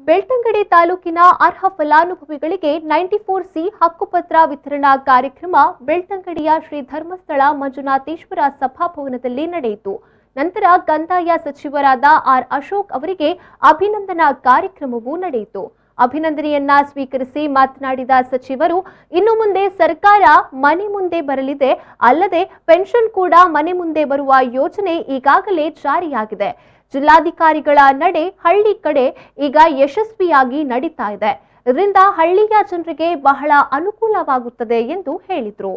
ಬೆಳ್ತಂಗಡಿ ತಾಲೂಕಿನ ಅರ್ಹ ಫಲಾನುಭವಿಗಳಿಗೆ 94ಸಿ ಹಕ್ಕುಪತ್ರ ವಿತರಣಾ ಕಾರ್ಯಕ್ರಮ ಬೆಳ್ತಂಗಡಿಯ ಶ್ರೀ ಧರ್ಮಸ್ಥಳ ಮಂಜುನಾಥೇಶ್ವರ ಸಭಾಭವನದಲ್ಲಿ ನಡೆಯಿತು. ನಂತರ ಕಂದಾಯ ಸಚಿವರಾದ ಆರ್ ಅಶೋಕ್ ಅವರಿಗೆ ಅಭಿನಂದನಾ ಕಾರ್ಯಕ್ರಮವೂ ನಡೆಯಿತು. ಅಭಿನಂದನೆಯನ್ನ ಸ್ವೀಕರಿಸಿ ಮಾತನಾಡಿದ ಸಚಿವರು, ಇನ್ನು ಮುಂದೆ ಸರ್ಕಾರ ಮನೆ ಮುಂದೆ ಬರಲಿದೆ, ಅಲ್ಲದೆ ಪೆನ್ಷನ್ ಕೂಡ ಮನೆ ಮುಂದೆ ಬರುವ ಯೋಜನೆ ಈಗಾಗಲೇ ಜಾರಿಯಾಗಿದೆ. ಜಿಲ್ಲಾಧಿಕಾರಿಗಳ ನಡೆ ಹಳ್ಳಿ ಕಡೆ ಈಗ ಯಶಸ್ವಿಯಾಗಿ ನಡೀತಾ ಇದೆ. ಇದರಿಂದ ಹಳ್ಳಿಯ ಜನರಿಗೆ ಬಹಳ ಅನುಕೂಲವಾಗುತ್ತದೆ ಎಂದು ಹೇಳಿದರು.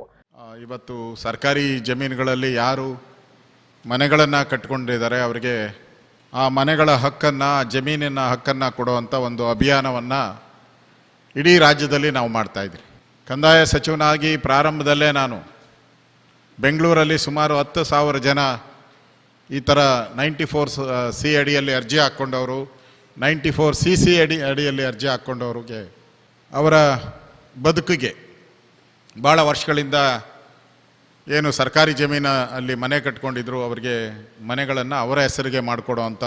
ಇವತ್ತು ಸರ್ಕಾರಿ ಜಮೀನುಗಳಲ್ಲಿ ಯಾರು ಮನೆಗಳನ್ನು ಕಟ್ಟಿಕೊಂಡಿದ್ದಾರೆ ಅವರಿಗೆ ಆ ಮನೆಗಳ ಹಕ್ಕನ್ನು, ಜಮೀನಿನ ಹಕ್ಕನ್ನು ಕೊಡುವಂಥ ಒಂದು ಅಭಿಯಾನವನ್ನು ಇಡೀ ರಾಜ್ಯದಲ್ಲಿ ನಾವು ಮಾಡ್ತಾಯಿದ್ವಿ. ಕಂದಾಯ ಸಚಿವನಾಗಿ ಪ್ರಾರಂಭದಲ್ಲೇ ನಾನು ಬೆಂಗಳೂರಲ್ಲಿ ಸುಮಾರು 10,000 ಜನ ಈ ಥರ 94ಸಿ ಅಡಿಯಲ್ಲಿ ಅರ್ಜಿ ಹಾಕ್ಕೊಂಡವರು, 94ಸಿ ಅಡಿಯಲ್ಲಿ ಅರ್ಜಿ ಹಾಕ್ಕೊಂಡವ್ರಿಗೆ ಅವರ ಬದುಕಿಗೆ ಭಾಳ ವರ್ಷಗಳಿಂದ ಏನು ಸರ್ಕಾರಿ ಜಮೀನು ಅಲ್ಲಿ ಮನೆ ಕಟ್ಕೊಂಡಿದ್ರು ಅವರಿಗೆ ಮನೆಗಳನ್ನು ಅವರ ಹೆಸರಿಗೆ ಮಾಡಿಕೊಡುವಂಥ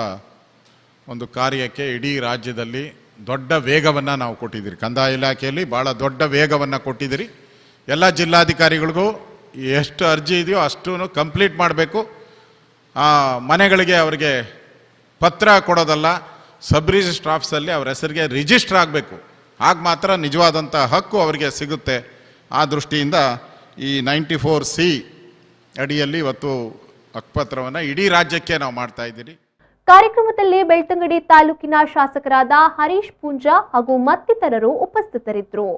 ಒಂದು ಕಾರ್ಯಕ್ಕೆ ಇಡೀ ರಾಜ್ಯದಲ್ಲಿ ದೊಡ್ಡ ವೇಗವನ್ನು ನಾವು ಕೊಟ್ಟಿದ್ದೀರಿ. ಕಂದಾಯ ಇಲಾಖೆಯಲ್ಲಿ ಭಾಳ ದೊಡ್ಡ ವೇಗವನ್ನು ಕೊಟ್ಟಿದ್ದೀರಿ. ಎಲ್ಲ ಜಿಲ್ಲಾಧಿಕಾರಿಗಳಿಗೂ ಎಷ್ಟು ಅರ್ಜಿ ಇದೆಯೋ ಅಷ್ಟೂ ಕಂಪ್ಲೀಟ್ ಮಾಡಬೇಕು. ಆ ಮನೆಗಳಿಗೆ ಅವರಿಗೆ ಪತ್ರ ಕೊಡೋದಲ್ಲ, ಸಬ್ ರಿಜಿಸ್ಟ್ರ್ ಆಫೀಸಲ್ಲಿ ಅವ್ರ ಹೆಸರಿಗೆ ರಿಜಿಸ್ಟರ್ ಆಗಬೇಕು. ಆಗ ಮಾತ್ರ ನಿಜವಾದಂಥ ಹಕ್ಕು ಅವರಿಗೆ ಸಿಗುತ್ತೆ. ಆ ದೃಷ್ಟಿಯಿಂದ ಈ 94ಸಿ ಅಡಿಯಲ್ಲಿ ಇವತ್ತು ಹಕ್ಕುಪತ್ರವನ್ನು ಇಡೀ ರಾಜ್ಯಕ್ಕೆ ನಾವು ಮಾಡ್ತಾ ಇದ್ದೀರಿ. ಕಾರ್ಯಕ್ರಮದಲ್ಲಿ ಬೆಳ್ತಂಗಡಿ ತಾಲೂಕಿನ ಶಾಸಕರಾದ ಹರೀಶ್ ಪೂಂಜಾ ಹಾಗೂ ಮತ್ತಿತರರು ಉಪಸ್ಥಿತರಿದ್ದರು.